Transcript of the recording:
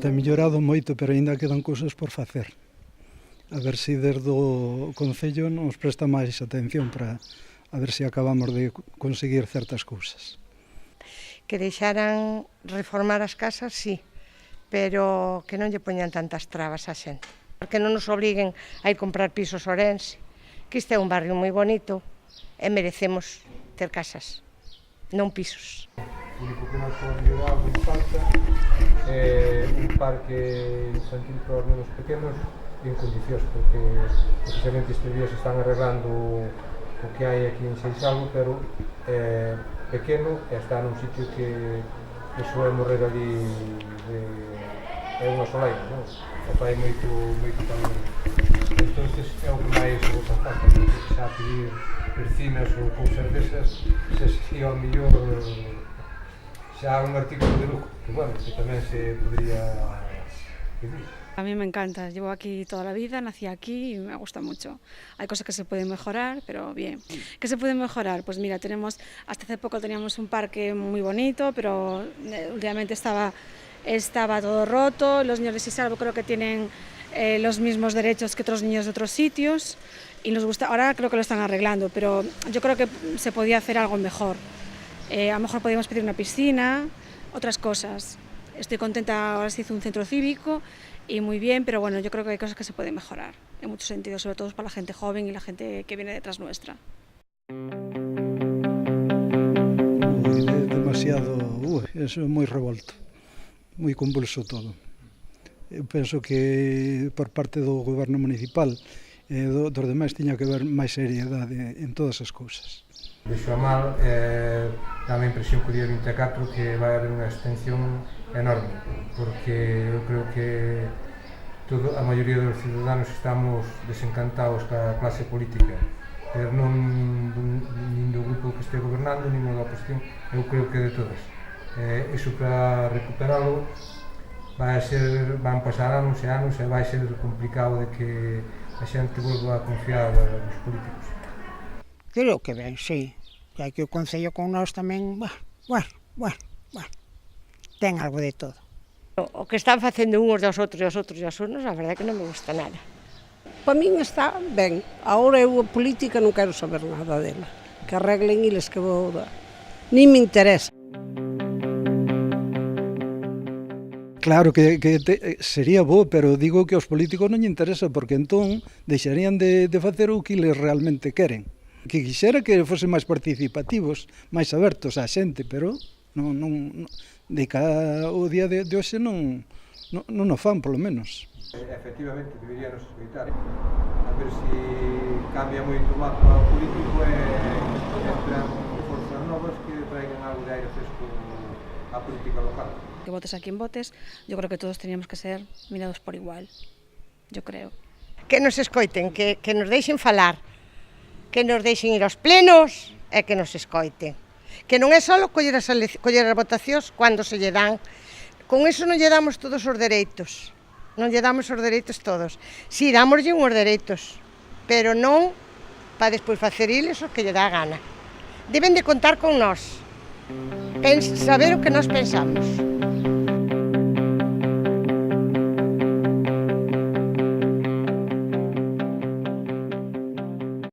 ten mellorado moito, pero aínda quedan cousas por facer. A ver se desde o Concello nos presta máis atención para a ver se acabamos de conseguir certas cousas. Que deixaran reformar as casas, sí, pero que non lle poñan tantas trabas á xente. Que non nos obliguen a ir comprar pisos a Ourense, que este é un barrio moi bonito e merecemos ter casas, non pisos. O único que nos conlleva en falta é un parque infantil para os nenos pequenos en condicións, porque precisamente estes días están arreglando o que hai aquí en Seixalbo, pero é pequeno e está nun sitio que soe morrer ali é unha solaina, non? E fai moito calor. Entonces é o que máis vos falta, xa pedir persinas ou cousas desas, se ao mellor xa un artículo de lujo, que bueno, que tamén se podría pedir. A mí me encanta, llevo aquí toda la vida, nací aquí y me gusta mucho. Hay cosas que se pueden mejorar, pero bien. ¿Qué se puede mejorar? Pues mira, hasta hace poco teníamos un parque muy bonito, pero últimamente estaba todo roto. Los niños de Seixalbo creo que tienen los mismos derechos que otros niños de otros sitios y nos gusta. Ahora creo que lo están arreglando, pero yo creo que se podía hacer algo mejor. A lo mejor podíamos pedir una piscina, otras cosas. Estoy contenta, ahora se hizo un centro cívico y muy bien, pero bueno, yo creo que hay cosas que se pueden mejorar en muchos sentidos, sobre todo para la gente joven y la gente que viene detrás nuestra. Demasiado, eso é moi revolto, moi convulso todo. Eu penso que por parte do goberno municipal e dos demais tiña que haber máis seriedade en todas as cousas. Vexo a mal, dá-me a impresión que o día 24 que vai haber unha extensión enorme, porque eu creo que a maioría dos ciudadanos estamos desencantados ca clase política, pero non nin do grupo que este gobernando, nin da oposición, eu creo que de todas. Iso para recuperalo van pasar anos e anos e vai ser complicado de que a xente volva a confiar nos políticos. Creo que ben, sí. E que o Concello con nós tamén, bueno, ten algo de todo. O que están facendo uns dos outros e os outros e os unos, a verdade é que non me gusta nada. Para min está ben. Agora eu a política non quero saber nada dela. Que arreglen eles que vou dar. Ni me interesa. Claro que sería bo, pero digo que aos políticos non lle interesa, porque entón deixarían de facer o que eles realmente queren. Que quixera que fosen máis participativos, máis abertos á xente, pero de cada o día de hoxe non o fan, polo menos. Efectivamente, deberíanos escoitar, a ver se cambia moito o mapa político e entran forzas novas que traigan algo de aire fresco á política local. Que votes a quien votes, yo creo que todos teníamos que ser mirados por igual, yo creo. Que nos escoiten, que nos deixen falar, que nos deixen ir aos plenos e que nos escoiten. Que non é só coller as votacións cando se lle dan. Con iso non lle damos todos os dereitos. Non lle damos os dereitos todos. Si, dámoslle uns dereitos, pero non para despois facer iles o que lle dá a gana. Deben de contar con nós. Saber o que nós pensamos.